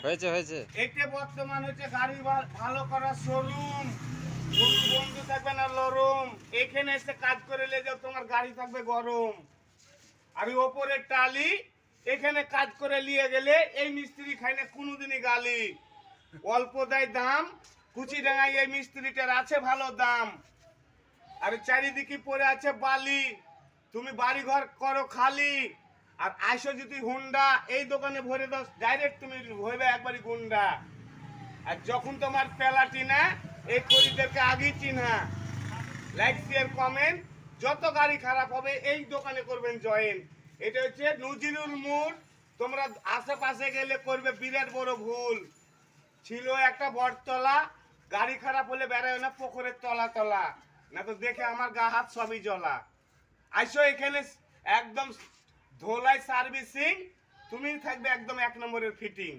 হয়েছে হয়েছে। এটা বর্তমান হচ্ছে গাড়ি ভালো করার শোরুম। কোনো বন্ধু থাকবে না লরম, এখানে এসে কাজ করে নিয়ে যাও, তোমার গাড়ি থাকবে গরম। আর ওপরের টালি এখানে কাজ করে নিয়ে গেলে এই মিস্ত্রি খাই না কোনোদিনই গালি। অল্প দেয় দাম, কুচিডাঙ্গায় এই মিস্ত্রিটার আছে ভালো দাম। আর চারিদিকে পড়ে আছে বালি, তুমি বাড়ি ঘর করো খালি। আর আইসো যদি হুন্ডা এই দোকানে ভরে দাও, ডাইরেক্ট তুমি হইবে একবারই গুন্ডা। আর যখন তোমার প্যালাটিনা এই খরিদেরকে আগেই চিনা। লাইক শেয়ার কমেন্ট, যত গাড়ি খারাপ হবে এই দোকানে করবেন জয়েন। এটা হচ্ছে নজিরুল মোড়। তোমরা আশেপাশে গেলে করবে বিরাট বড় ভুল। ছিল একটা বটতলা, গাড়ি খারাপ হলে বেড়ায় না পুকুরের তলা তলা, না তো দেখে আমার গা হাত সবই জ্বলা। আইসো এখানে একদম ধোলাই সার্ভিসিং, তুমি থাকবে একদম 1 নম্বরের ফিটিং।